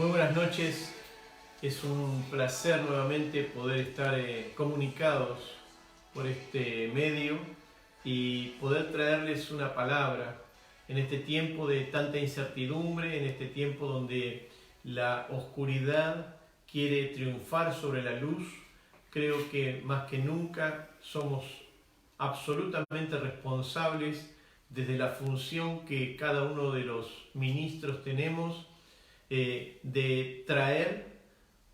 Muy buenas noches, es un placer nuevamente poder estar comunicados por este medio y poder traerles una palabra en este tiempo de tanta incertidumbre, en este tiempo donde la oscuridad quiere triunfar sobre la luz. Creo que más que nunca somos absolutamente responsables desde la función que cada uno de los ministros tenemos de traer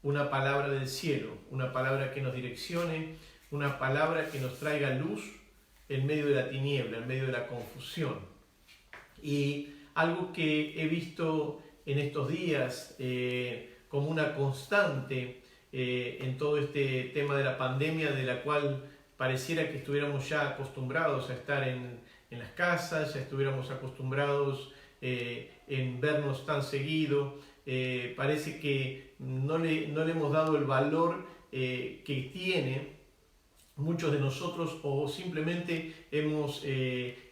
una palabra del cielo, una palabra que nos direccione, una palabra que nos traiga luz en medio de la tiniebla, en medio de la confusión. Y algo que he visto en estos días como una constante en todo este tema de la pandemia, de la cual pareciera que estuviéramos ya acostumbrados a estar en las casas, ya estuviéramos acostumbrados en vernos tan seguido. Parece que no le hemos dado el valor que tiene muchos de nosotros, o simplemente hemos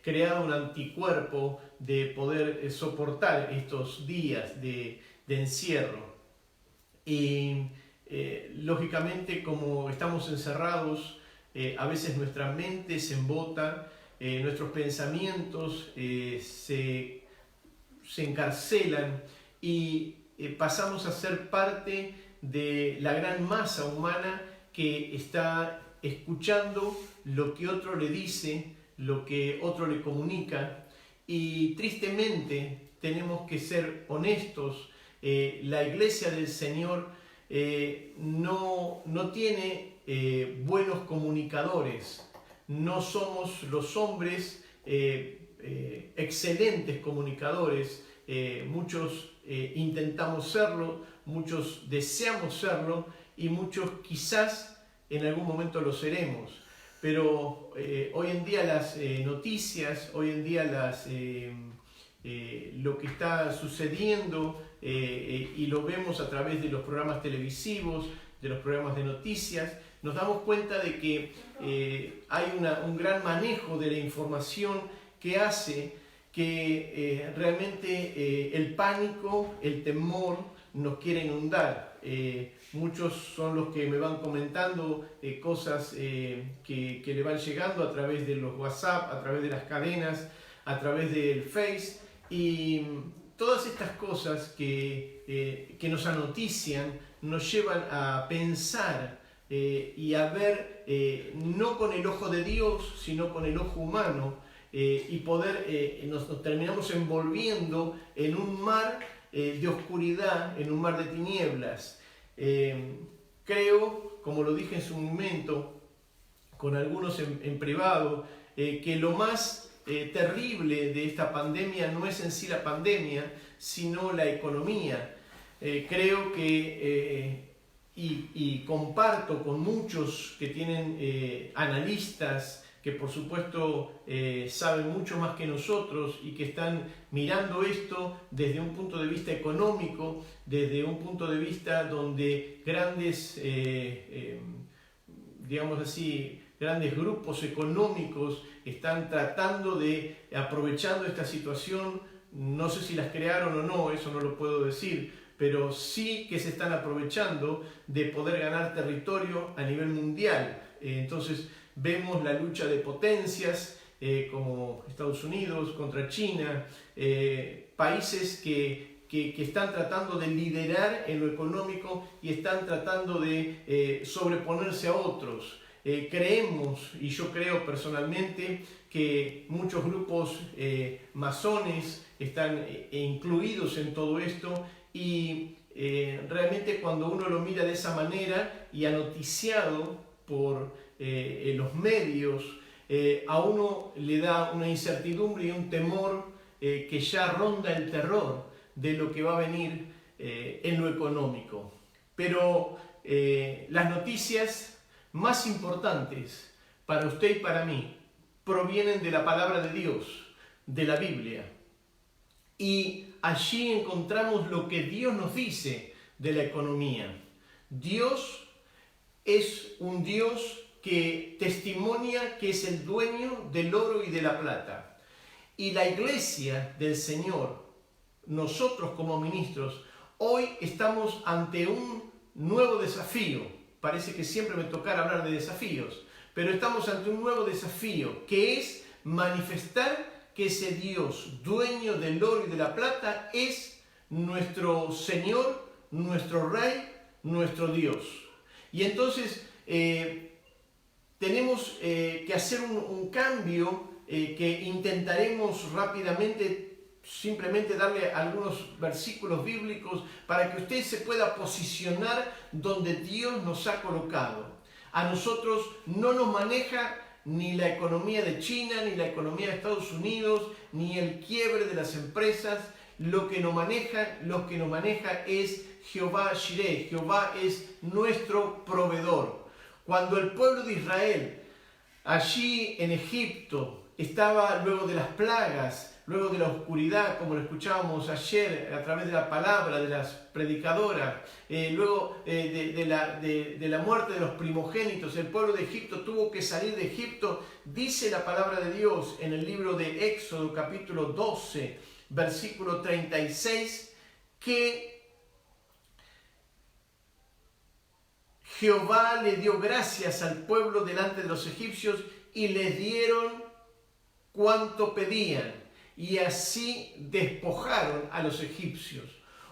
creado un anticuerpo de poder soportar estos días de encierro. Y lógicamente, como estamos encerrados, a veces nuestra mente se embota, nuestros pensamientos se encarcelan y pasamos a ser parte de la gran masa humana que está escuchando lo que otro le dice, lo que otro le comunica, y tristemente tenemos que ser honestos. La iglesia del Señor no tiene buenos comunicadores. No somos los hombres excelentes comunicadores. Muchos intentamos serlo, muchos deseamos serlo y muchos quizás en algún momento lo seremos. Pero hoy en día las noticias, hoy en día lo que está sucediendo y lo vemos a través de los programas televisivos, de los programas de noticias, nos damos cuenta de que hay un gran manejo de la información que hace que realmente el pánico, el temor nos quiere inundar. Muchos son los que me van comentando cosas que le van llegando a través de los WhatsApp, a través de las cadenas, a través del Face, y todas estas cosas que nos anotician nos llevan a pensar y a ver no con el ojo de Dios, sino con el ojo humano, y poder nos terminamos envolviendo en un mar de oscuridad, en un mar de tinieblas. Creo, como lo dije en su momento con algunos en privado, que lo más terrible de esta pandemia no es en sí la pandemia, sino la economía. Creo que y comparto con muchos que tienen analistas que por supuesto saben mucho más que nosotros y que están mirando esto desde un punto de vista económico, desde un punto de vista donde grandes, digamos así, grandes grupos económicos están tratando de, aprovechando esta situación, no sé si las crearon o no, eso no lo puedo decir, pero sí que se están aprovechando de poder ganar territorio a nivel mundial. Entonces vemos la lucha de potencias como Estados Unidos contra China, países que están tratando de liderar en lo económico y están tratando de sobreponerse a otros. Creemos, y yo creo personalmente, que muchos grupos masones están incluidos en todo esto, y realmente cuando uno lo mira de esa manera y anoticiado por los medios, a uno le da una incertidumbre y un temor que ya ronda el terror de lo que va a venir en lo económico. Pero las noticias más importantes para usted y para mí provienen de la palabra de Dios, de la Biblia. Y allí encontramos lo que Dios nos dice de la economía. Dios es un Dios que testimonia que es el dueño del oro y de la plata. Y la iglesia del Señor, nosotros como ministros, Hoy estamos ante un nuevo desafío. Parece que siempre me tocará hablar de desafíos, pero estamos ante un nuevo desafío, que es manifestar que ese Dios, dueño del oro y de la plata, es nuestro Señor, nuestro Rey, nuestro Dios. Y entonces tenemos que hacer un cambio que intentaremos rápidamente, simplemente darle algunos versículos bíblicos para que usted se pueda posicionar donde Dios nos ha colocado. A nosotros no nos maneja ni la economía de China, ni la economía de Estados Unidos, ni el quiebre de las empresas. Lo que nos maneja es Jehová Jireh. Jehová es nuestro proveedor. Cuando el pueblo de Israel, allí en Egipto, estaba luego de las plagas, luego de la oscuridad, como lo escuchábamos ayer a través de la palabra de las predicadoras, luego de la muerte de los primogénitos, el pueblo de Egipto tuvo que salir de Egipto. Dice la palabra de Dios en el libro de Éxodo, capítulo 12, versículo 36, que Jehová le dio gracias al pueblo delante de los egipcios y les dieron cuanto pedían, y así despojaron a los egipcios.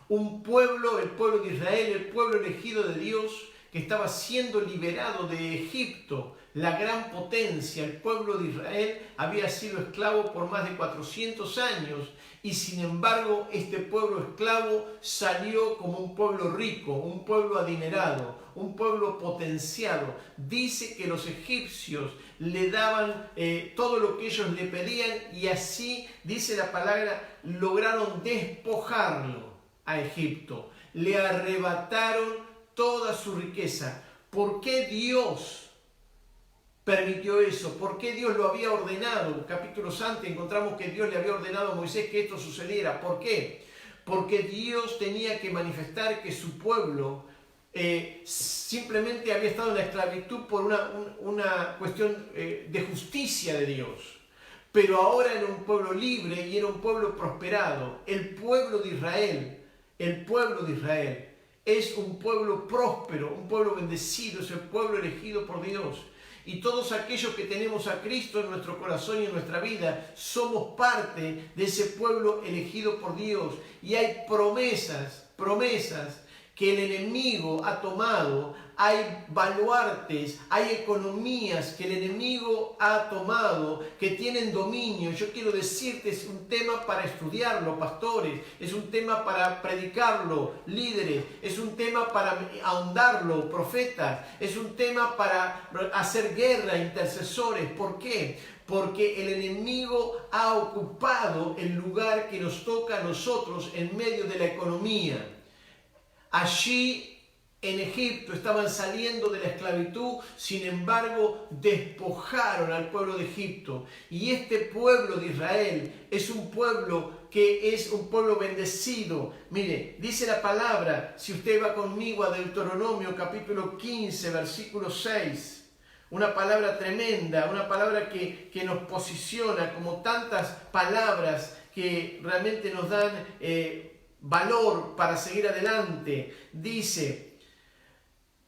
Un pueblo, el pueblo de Israel, el pueblo elegido de Dios, que estaba siendo liberado de Egipto, la gran potencia. El pueblo de Israel había sido esclavo por más de 400 años, y sin embargo este pueblo esclavo salió como un pueblo rico, un pueblo adinerado, un pueblo potenciado. Dice que los egipcios le daban todo lo que ellos le pedían, y así, dice la palabra, lograron despojarlo a Egipto. Le arrebataron toda su riqueza. ¿Por qué Dios permitió eso? ¿Por qué Dios lo había ordenado? Capítulos antes encontramos que Dios le había ordenado a Moisés que esto sucediera. ¿Por qué? Porque Dios tenía que manifestar que su pueblo simplemente había estado en la esclavitud por una cuestión de justicia de Dios. Pero ahora era un pueblo libre y era un pueblo prosperado. El pueblo de Israel es un pueblo próspero, un pueblo bendecido, es el pueblo elegido por Dios. Y todos aquellos que tenemos a Cristo en nuestro corazón y en nuestra vida, somos parte de ese pueblo elegido por Dios. Y hay promesas que el enemigo ha tomado, hay baluartes, hay economías que el enemigo ha tomado, que tienen dominio. Yo quiero decirte, es un tema para estudiarlo, pastores, es un tema para predicarlo, líderes, es un tema para ahondarlo, profetas, es un tema para hacer guerra, intercesores. ¿Por qué? Porque el enemigo ha ocupado el lugar que nos toca a nosotros en medio de la economía. Allí en Egipto estaban saliendo de la esclavitud, sin embargo despojaron al pueblo de Egipto. Y este pueblo de Israel es un pueblo que es un pueblo bendecido. Mire, dice la palabra, si usted va conmigo a Deuteronomio capítulo 15, versículo 6, una palabra tremenda, una palabra que nos posiciona, como tantas palabras que realmente nos dan valor para seguir adelante. Dice: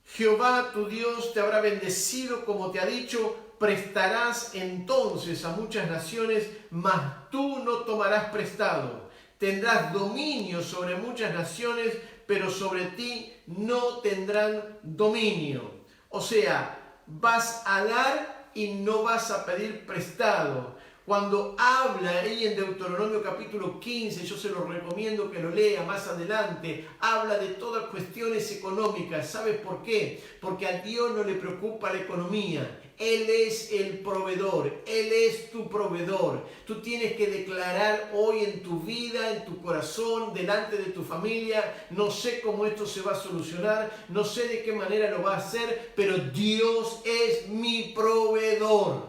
Jehová tu Dios te habrá bendecido como te ha dicho, prestarás entonces a muchas naciones, mas tú no tomarás prestado. Tendrás dominio sobre muchas naciones, pero sobre ti no tendrán dominio. O sea, vas a dar y no vas a pedir prestado. Cuando habla ahí en Deuteronomio capítulo 15, yo se lo recomiendo que lo lea más adelante, habla de todas cuestiones económicas. ¿Sabes por qué? Porque a Dios no le preocupa la economía. Él es el proveedor, Él es tu proveedor. Tú tienes que declarar hoy en tu vida, en tu corazón, delante de tu familia: no sé cómo esto se va a solucionar, no sé de qué manera lo va a hacer, pero Dios es mi proveedor.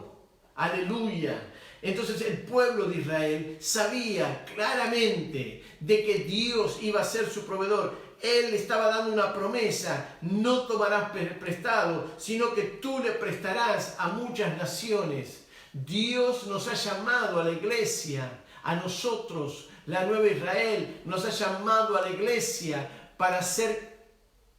Aleluya. Entonces el pueblo de Israel sabía claramente de que Dios iba a ser su proveedor. Él le estaba dando una promesa: no tomarás prestado, sino que tú le prestarás a muchas naciones. Dios nos ha llamado a la iglesia, a nosotros, la Nueva Israel, nos ha llamado a la iglesia para ser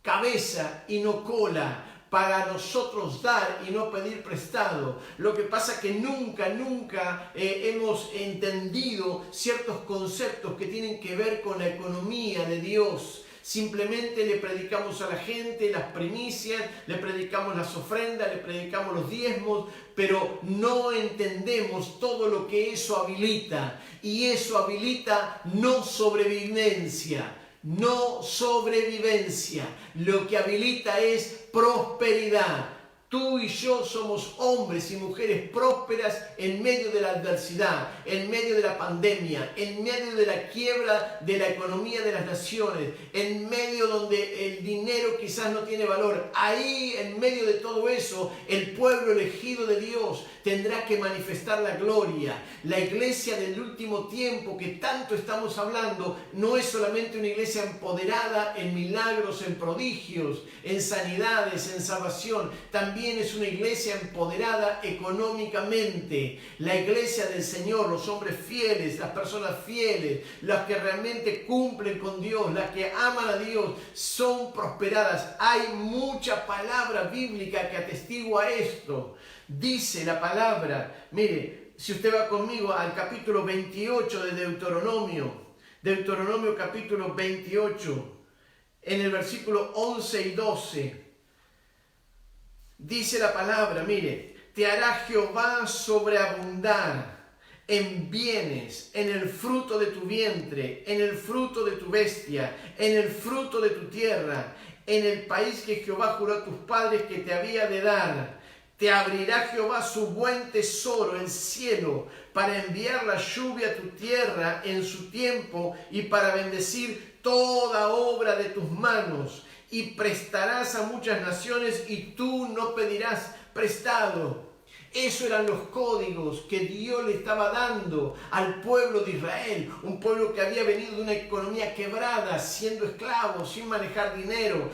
cabeza y no cola, para nosotros dar y no pedir prestado. Lo que pasa es que nunca hemos entendido ciertos conceptos que tienen que ver con la economía de Dios. Simplemente le predicamos a la gente las primicias, le predicamos las ofrendas, le predicamos los diezmos, pero no entendemos todo lo que eso habilita. Y eso habilita no sobrevivencia. No sobrevivencia, lo que habilita es prosperidad. Tú y yo somos hombres y mujeres prósperas en medio de la adversidad, en medio de la pandemia, en medio de la quiebra de la economía de las naciones, en medio donde el dinero quizás no tiene valor. Ahí, en medio de todo eso, el pueblo elegido de Dios tendrá que manifestar la gloria. La iglesia del último tiempo que tanto estamos hablando no es solamente una iglesia empoderada en milagros, en prodigios, en sanidades, en salvación. También es una iglesia empoderada económicamente. La iglesia del Señor, los hombres fieles, las personas fieles, las que realmente cumplen con Dios, las que aman a Dios, son prosperadas. Hay mucha palabra bíblica que atestigua esto. Dice la palabra, mire, si usted va conmigo al capítulo 28 de Deuteronomio capítulo 28, en el versículo 11 y 12, dice la palabra, mire, te hará Jehová sobreabundar en bienes, en el fruto de tu vientre, en el fruto de tu bestia, en el fruto de tu tierra, en el país que Jehová juró a tus padres que te había de dar. Te abrirá Jehová su buen tesoro, el cielo, para enviar la lluvia a tu tierra en su tiempo y para bendecir toda obra de tus manos. Y prestarás a muchas naciones y tú no pedirás prestado. Esos eran los códigos que Dios le estaba dando al pueblo de Israel, un pueblo que había venido de una economía quebrada, siendo esclavos, sin manejar dinero,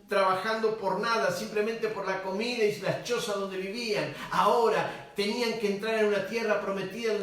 trabajando por nada, simplemente por la comida y las chozas donde vivían. Ahora tenían que entrar en una tierra prometida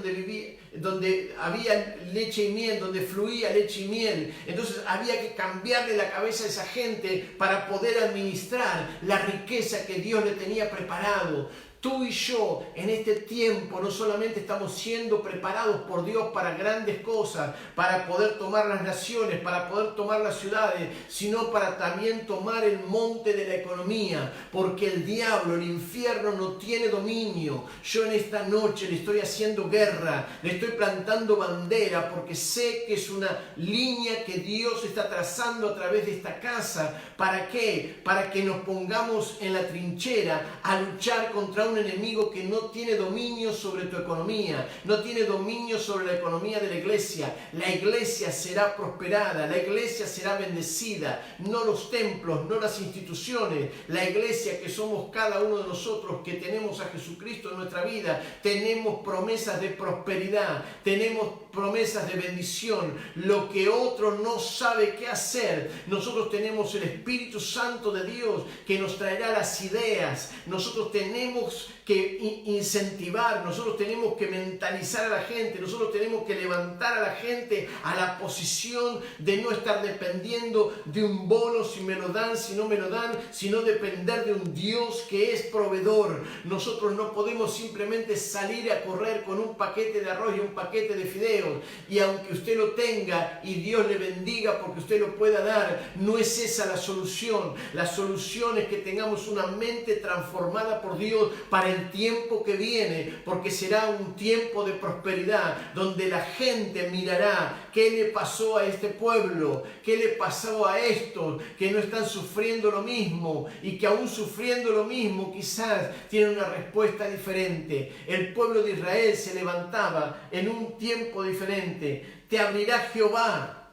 donde había leche y miel, donde fluía leche y miel. Entonces había que cambiarle la cabeza a esa gente para poder administrar la riqueza que Dios le tenía preparado. Tú y yo en este tiempo no solamente estamos siendo preparados por Dios para grandes cosas, para poder tomar las naciones, para poder tomar las ciudades, sino para también tomar el monte de la economía, porque el diablo, el infierno no tiene dominio. Yo en esta noche le estoy haciendo guerra, le estoy plantando bandera, porque sé que es una línea que Dios está trazando a través de esta casa. ¿Para qué? Para que nos pongamos en la trinchera a luchar contra un enemigo que no tiene dominio sobre tu economía, no tiene dominio sobre la economía de la iglesia. La iglesia será prosperada, la iglesia será bendecida, no los templos, no las instituciones. La iglesia que somos cada uno de nosotros, que tenemos a Jesucristo en nuestra vida, tenemos promesas de prosperidad, tenemos promesas de bendición. Lo que otro no sabe qué hacer, nosotros tenemos el Espíritu Santo de Dios que nos traerá las ideas. Nosotros tenemos que incentivar, nosotros tenemos que mentalizar a la gente, nosotros tenemos que levantar a la gente a la posición de no estar dependiendo de un bono, si me lo dan, si no me lo dan, sino depender de un Dios que es proveedor. Nosotros no podemos simplemente salir a correr con un paquete de arroz y un paquete de fideos, y aunque usted lo tenga y Dios le bendiga porque usted lo pueda dar, no es esa la solución. La solución es que tengamos una mente transformada por Dios para el tiempo que viene, porque será un tiempo de prosperidad, donde la gente mirará qué le pasó a este pueblo, qué le pasó a estos que no están sufriendo lo mismo, y que aún sufriendo lo mismo quizás tienen una respuesta diferente. El pueblo de Israel se levantaba en un tiempo diferente. Te abrirá Jehová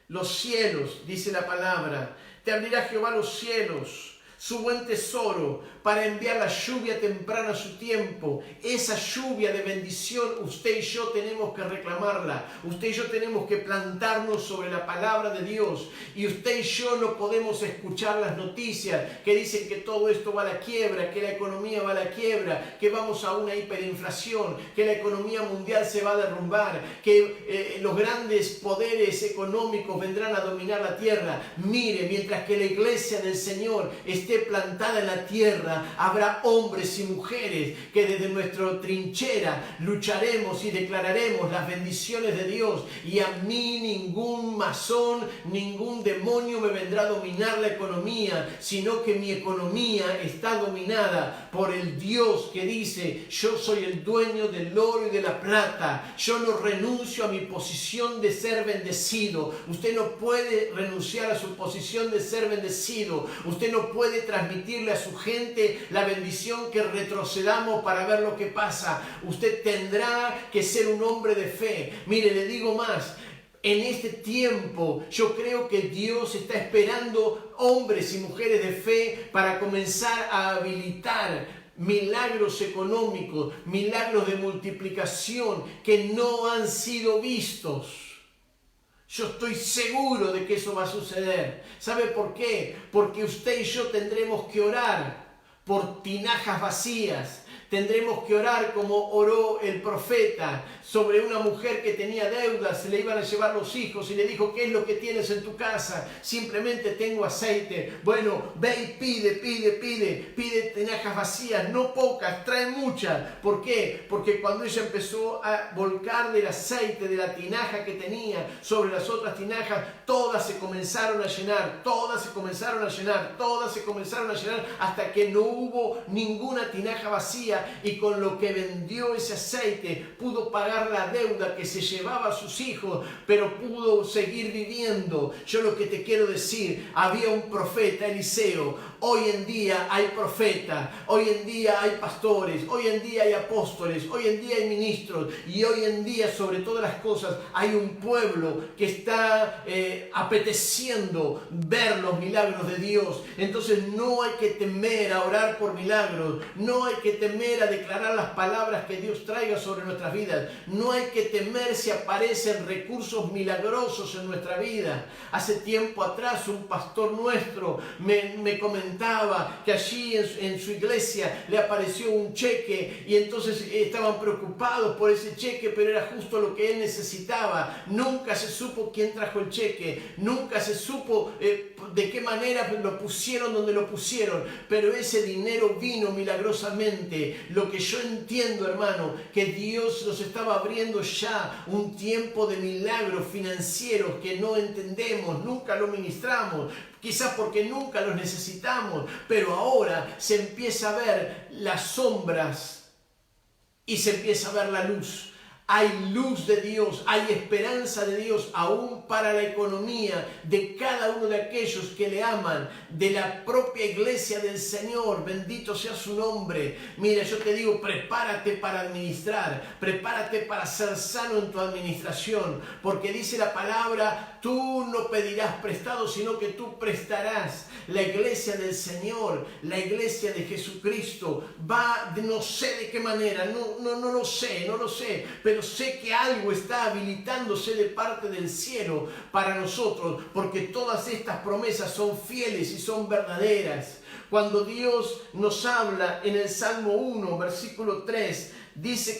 los cielos, dice la palabra. Te abrirá Jehová los cielos su buen tesoro, para enviar la lluvia temprana a su tiempo. Esa lluvia de bendición, usted y yo tenemos que reclamarla. Usted y yo tenemos que plantarnos sobre la palabra de Dios. Y usted y yo no podemos escuchar las noticias que dicen que todo esto va a la quiebra, que la economía va a la quiebra, que vamos a una hiperinflación, que la economía mundial se va a derrumbar, que los grandes poderes económicos vendrán a dominar la tierra. Mire, mientras que la iglesia del Señor esté plantada en la tierra, habrá hombres y mujeres que desde nuestra trinchera lucharemos y declararemos las bendiciones de Dios. Y a mí ningún masón, ningún demonio me vendrá a dominar la economía, sino que mi economía está dominada por el Dios que dice: yo soy el dueño del oro y de la plata. Yo no renuncio a mi posición de ser bendecido. Usted no puede renunciar a su posición de ser bendecido. Usted no puede transmitirle a su gente la bendición que retrocedamos para ver lo que pasa. Usted tendrá que ser un hombre de fe. Mire, le digo más. En este tiempo yo creo que Dios está esperando hombres y mujeres de fe para comenzar a habilitar milagros económicos, milagros de multiplicación que no han sido vistos. Yo estoy seguro de que eso va a suceder. ¿Sabe por qué? Porque usted y yo tendremos que orar por tinajas vacías. Tendremos que orar como oró el profeta sobre una mujer que tenía deudas, se le iban a llevar los hijos y le dijo: ¿qué es lo que tienes en tu casa? Simplemente tengo aceite. Bueno, ve y pide tinajas vacías, no pocas, trae muchas. ¿Por qué? Porque cuando ella empezó a volcar del aceite de la tinaja que tenía sobre las otras tinajas, todas se comenzaron a llenar, hasta que no hubo ninguna tinaja vacía. Y con lo que vendió ese aceite pudo pagar la deuda que se llevaba a sus hijos, pero pudo seguir viviendo. Yo lo que te quiero decir, había un profeta, Eliseo. Hoy en día hay profetas, hoy en día hay pastores, hoy en día hay apóstoles, hoy en día hay ministros, y hoy en día, sobre todas las cosas, hay un pueblo que está apeteciendo ver los milagros de Dios. Entonces no hay que temer a orar por milagros, no hay que temer a declarar las palabras que Dios traiga sobre nuestras vidas, no hay que temer si aparecen recursos milagrosos en nuestra vida. Hace tiempo atrás un pastor nuestro me comentaba que allí en su iglesia le apareció un cheque y entonces estaban preocupados por ese cheque, pero era justo lo que él necesitaba. Nunca se supo quién trajo el cheque, nunca se supo de qué manera lo pusieron donde lo pusieron, pero ese dinero vino milagrosamente. Lo que yo entiendo, hermano, que Dios nos estaba abriendo ya un tiempo de milagros financieros que no entendemos, nunca lo ministramos, quizás porque nunca los necesitamos, pero ahora se empieza a ver las sombras y se empieza a ver la luz. Hay luz de Dios, hay esperanza de Dios aún para la economía de cada uno de aquellos que le aman, de la propia iglesia del Señor. Bendito sea su nombre. Mira, yo te digo, prepárate para administrar, prepárate para ser sano en tu administración, porque dice la palabra: tú no pedirás prestado, sino que tú prestarás. La iglesia del Señor, la iglesia de Jesucristo va, no sé de qué manera, no lo sé, pero sé que algo está habilitándose de parte del cielo para nosotros, porque todas estas promesas son fieles y son verdaderas. Cuando Dios nos habla en el Salmo 1, versículo 3, dice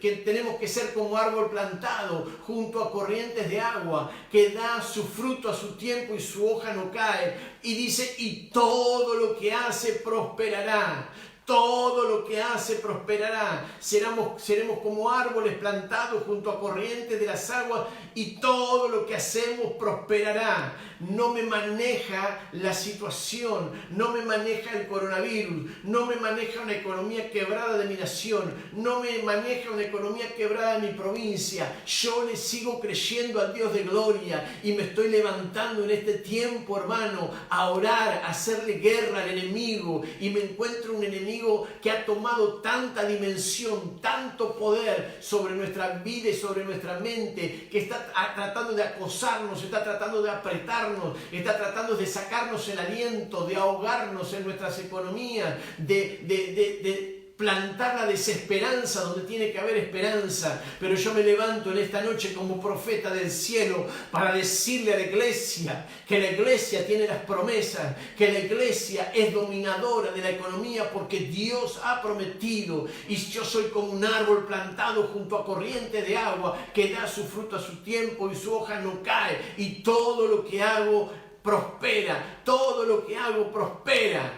que tenemos que ser como árbol plantado junto a corrientes de agua, que da su fruto a su tiempo y su hoja no cae. Y dice: y todo lo que hace prosperará. Todo lo que hace prosperará. Seremos como árboles plantados junto a corrientes de las aguas, y todo lo que hacemos prosperará. No me maneja la situación, no me maneja el coronavirus, no me maneja una economía quebrada de mi nación, no me maneja una economía quebrada de mi provincia. Yo le sigo creyendo al Dios de gloria y me estoy levantando en este tiempo, hermano, a orar, a hacerle guerra al enemigo, y me encuentro un enemigo enemigo que ha tomado tanta dimensión, tanto poder sobre nuestra vida y sobre nuestra mente, que está tratando de acosarnos, está tratando de apretarnos, está tratando de sacarnos el aliento, de ahogarnos en nuestras economías, de plantar la desesperanza donde tiene que haber esperanza. Pero yo me levanto en esta noche como profeta del cielo para decirle a la iglesia que la iglesia tiene las promesas, que la iglesia es dominadora de la economía porque Dios ha prometido, y yo soy como un árbol plantado junto a corriente de agua que da su fruto a su tiempo y su hoja no cae, y todo lo que hago prospera, todo lo que hago prospera.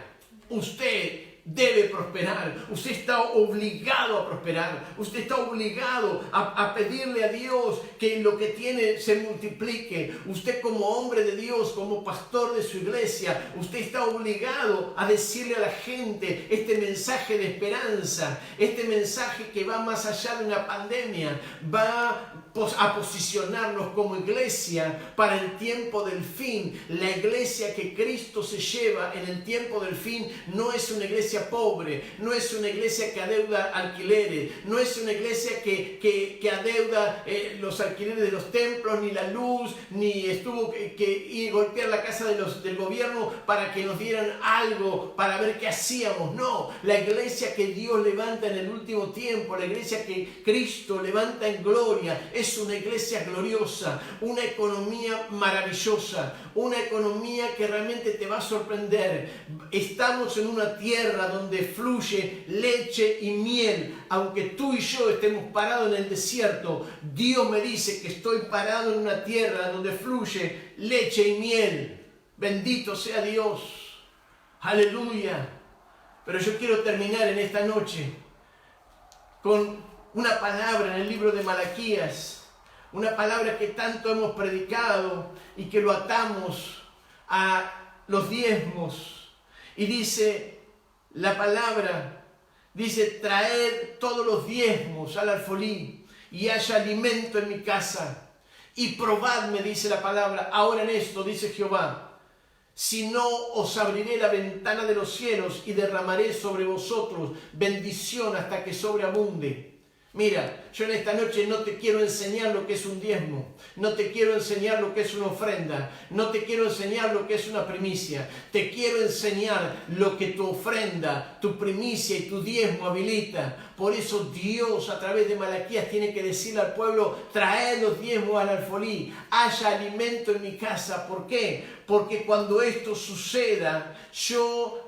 Usted debe prosperar, usted está obligado a prosperar, usted está obligado a pedirle a Dios que lo que tiene se multiplique. Usted como hombre de Dios, como pastor de su iglesia, usted está obligado a decirle a la gente este mensaje de esperanza, este mensaje que va más allá de una pandemia, va a posicionarnos como iglesia para el tiempo del fin. La iglesia que Cristo se lleva en el tiempo del fin no es una iglesia pobre, no es una iglesia que adeuda alquileres, no es una iglesia que adeuda los alquileres de los templos, ni la luz, ni estuvo que ir a golpear la casa del gobierno para que nos dieran algo, para ver qué hacíamos. No, la iglesia que Dios levanta en el último tiempo, la iglesia que Cristo levanta en gloria, es una iglesia gloriosa, una economía maravillosa, una economía que realmente te va a sorprender. Estamos en una tierra donde fluye leche y miel. Aunque tú y yo estemos parados en el desierto, Dios me dice que estoy parado en una tierra donde fluye leche y miel. Bendito sea Dios. Aleluya. Pero yo quiero terminar en esta noche con una palabra en el libro de Malaquías. Una palabra que tanto hemos predicado y que lo atamos a los diezmos. Y dice la palabra, dice: traed todos los diezmos al alfolí y haya alimento en mi casa. Y probadme, dice la palabra, ahora en esto, dice Jehová, si no os abriré la ventana de los cielos y derramaré sobre vosotros bendición hasta que sobreabunde. Mira, yo en esta noche no te quiero enseñar lo que es un diezmo, no te quiero enseñar lo que es una ofrenda, no te quiero enseñar lo que es una primicia, te quiero enseñar lo que tu ofrenda, tu primicia y tu diezmo habilita. Por eso Dios a través de Malaquías tiene que decirle al pueblo: traed los diezmos al alfolí, haya alimento en mi casa. ¿Por qué? Porque cuando esto suceda, yo,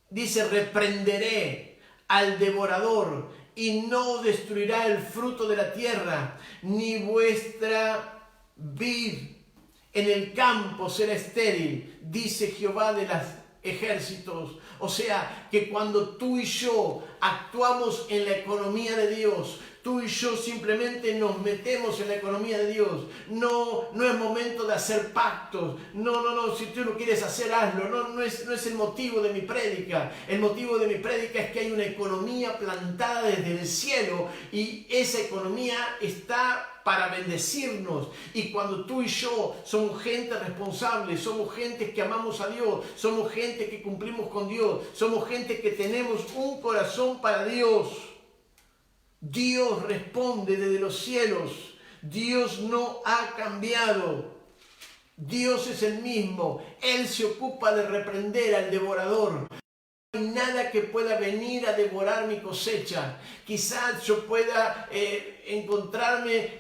dice, reprenderé al devorador, y no destruirá el fruto de la tierra, ni vuestra vid en el campo será estéril, dice Jehová de los ejércitos. O sea, que cuando tú y yo actuamos en la economía de Dios, tú y yo simplemente nos metemos en la economía de Dios. No es momento de hacer pactos. No, si tú lo quieres hacer, hazlo. No es el motivo de mi prédica. El motivo de mi prédica es que hay una economía plantada desde el cielo y esa economía está para bendecirnos. Y cuando tú y yo somos gente responsable, somos gente que amamos a Dios, somos gente que cumplimos con Dios, somos gente que tenemos un corazón para Dios, Dios responde desde los cielos. Dios no ha cambiado. Dios es el mismo. Él se ocupa de reprender al devorador. No hay nada que pueda venir a devorar mi cosecha. Quizás yo pueda encontrarme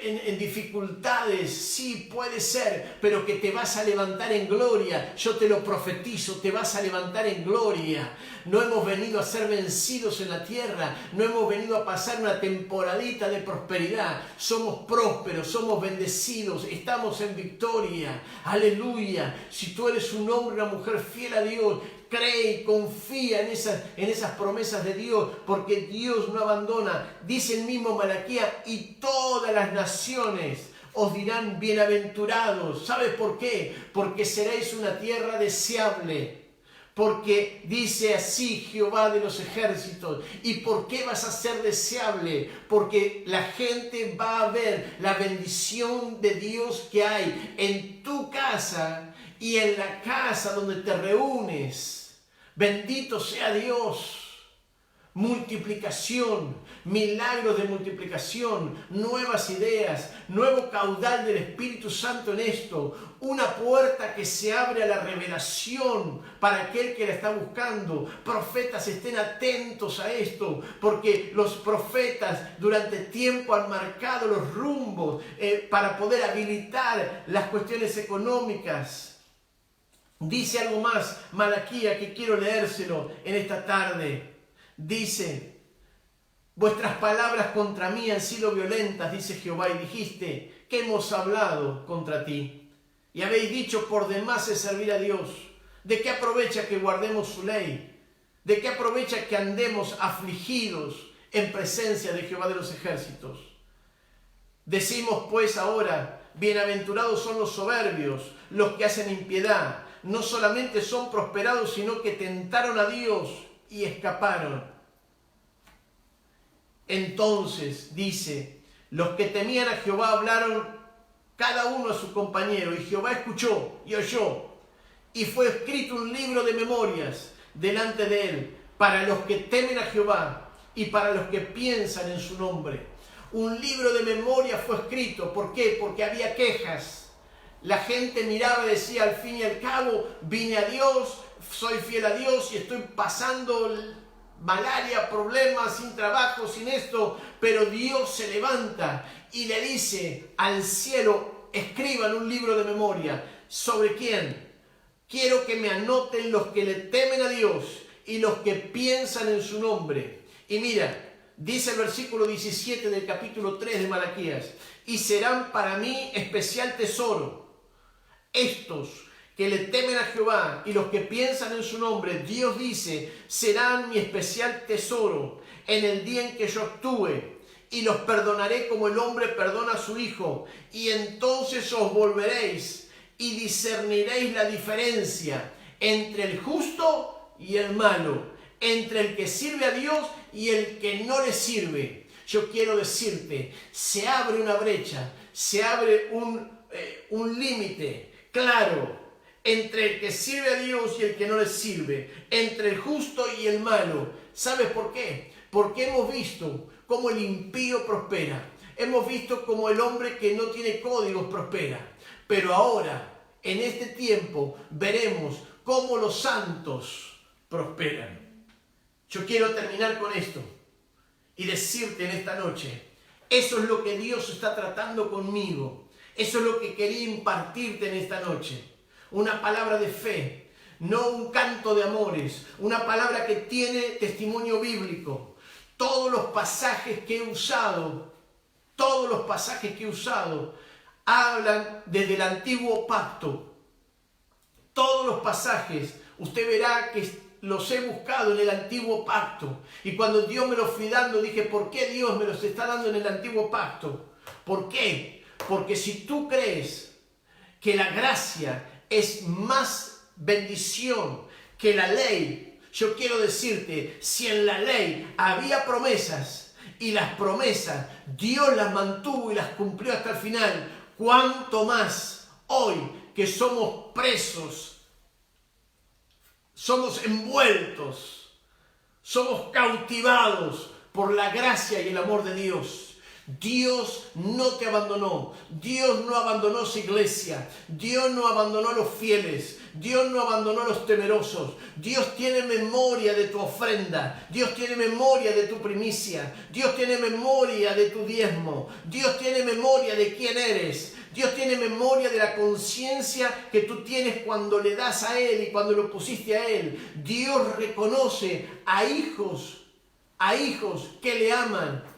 en dificultades, sí, puede ser, pero que te vas a levantar en gloria. Yo te lo profetizo, te vas a levantar en gloria. No hemos venido a ser vencidos en la tierra, no hemos venido a pasar una temporadita de prosperidad. Somos prósperos, somos bendecidos, estamos en victoria. Aleluya. Si tú eres un hombre o una mujer fiel a Dios, cree y confía en esas promesas de Dios, porque Dios no abandona. Dice el mismo Malaquías: y todas las naciones os dirán bienaventurados. ¿Sabes por qué? Porque seréis una tierra deseable. Porque dice así Jehová de los ejércitos. ¿Y por qué vas a ser deseable? Porque la gente va a ver la bendición de Dios que hay en tu casa y en la casa donde te reúnes. Bendito sea Dios. Multiplicación, milagros de multiplicación, nuevas ideas, nuevo caudal del Espíritu Santo en esto, una puerta que se abre a la revelación para aquel que la está buscando. Profetas, estén atentos a esto, porque los profetas durante tiempo han marcado los rumbos para poder habilitar las cuestiones económicas. Dice algo más Malaquías que quiero leérselo en esta tarde. Dice: vuestras palabras contra mí han sido violentas, dice Jehová, y dijiste, ¿qué hemos hablado contra ti? Y habéis dicho, por demás es servir a Dios. ¿De qué aprovecha que guardemos su ley? ¿De qué aprovecha que andemos afligidos en presencia de Jehová de los ejércitos? Decimos pues ahora, bienaventurados son los soberbios, los que hacen impiedad. No solamente son prosperados, sino que tentaron a Dios y escaparon. Entonces, dice, los que temían a Jehová hablaron cada uno a su compañero, y Jehová escuchó y oyó, y fue escrito un libro de memorias delante de él, para los que temen a Jehová y para los que piensan en su nombre. Un libro de memoria fue escrito. ¿Por qué? Porque había quejas. La gente miraba y decía, al fin y al cabo, vine a Dios, soy fiel a Dios y estoy pasando malaria, problemas, sin trabajo, sin esto, pero Dios se levanta y le dice al cielo, escriban un libro de memoria. ¿Sobre quién? Quiero que me anoten los que le temen a Dios y los que piensan en su nombre. Y mira, dice el versículo 17 del capítulo 3 de Malaquías, y serán para mí especial tesoro. Estos que le temen a Jehová y los que piensan en su nombre, Dios dice, serán mi especial tesoro en el día en que yo actúe, y los perdonaré como el hombre perdona a su hijo, y entonces os volveréis y discerniréis la diferencia entre el justo y el malo, entre el que sirve a Dios y el que no le sirve. Yo quiero decirte, se abre una brecha, se abre un límite claro entre el que sirve a Dios y el que no le sirve, entre el justo y el malo. ¿Sabes por qué? Porque hemos visto cómo el impío prospera, hemos visto cómo el hombre que no tiene códigos prospera, pero ahora, en este tiempo, veremos cómo los santos prosperan. Yo quiero terminar con esto y decirte en esta noche, eso es lo que Dios está tratando conmigo. Eso es lo que quería impartirte en esta noche. Una palabra de fe, no un canto de amores, una palabra que tiene testimonio bíblico. Todos los pasajes que he usado hablan desde el antiguo pacto. Todos los pasajes, usted verá que los he buscado en el antiguo pacto. Y cuando Dios me los fui dando, dije, ¿por qué Dios me los está dando en el antiguo pacto? ¿Por qué? Porque si tú crees que la gracia es más bendición que la ley, yo quiero decirte, si en la ley había promesas y las promesas Dios las mantuvo y las cumplió hasta el final, ¿cuánto más hoy que somos presos, somos envueltos, somos cautivados por la gracia y el amor de Dios? Dios no te abandonó, Dios no abandonó su iglesia, Dios no abandonó a los fieles, Dios no abandonó a los temerosos. Dios tiene memoria de tu ofrenda, Dios tiene memoria de tu primicia, Dios tiene memoria de tu diezmo, Dios tiene memoria de quién eres, Dios tiene memoria de la conciencia que tú tienes cuando le das a Él y cuando lo pusiste a Él. Dios reconoce a hijos que le aman.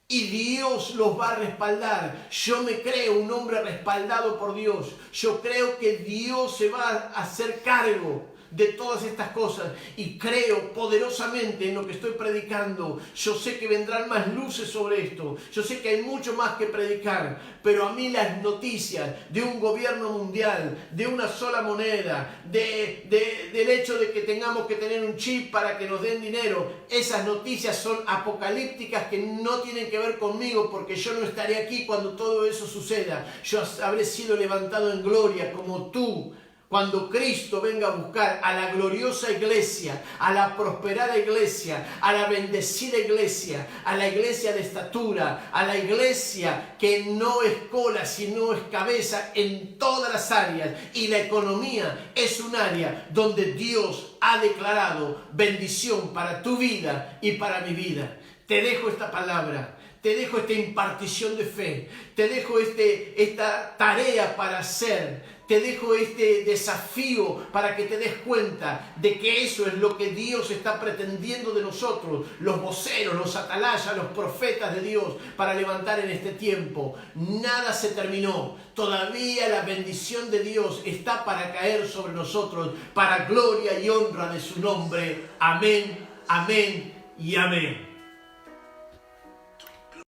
Y Dios los va a respaldar. Yo me creo un hombre respaldado por Dios. Yo creo que Dios se va a hacer cargo de todas estas cosas. Y creo poderosamente en lo que estoy predicando. Yo sé que vendrán más luces sobre esto. Yo sé que hay mucho más que predicar. Pero a mí las noticias de un gobierno mundial, de una sola moneda, del hecho de que tengamos que tener un chip para que nos den dinero, esas noticias son apocalípticas que no tienen que ver conmigo, porque yo no estaré aquí cuando todo eso suceda. Yo habré sido levantado en gloria como tú, Cuando Cristo venga a buscar a la gloriosa iglesia, a la prosperada iglesia, a la bendecida iglesia, a la iglesia de estatura, a la iglesia que no es cola sino es cabeza en todas las áreas, y la economía es un área donde Dios ha declarado bendición para tu vida y para mi vida. Te dejo esta palabra, te dejo esta impartición de fe, te dejo esta tarea para hacer. Te dejo este desafío para que te des cuenta de que eso es lo que Dios está pretendiendo de nosotros, los voceros, los atalayas, los profetas de Dios, para levantar en este tiempo. Nada se terminó. Todavía la bendición de Dios está para caer sobre nosotros, para gloria y honra de su nombre. Amén, amén y amén.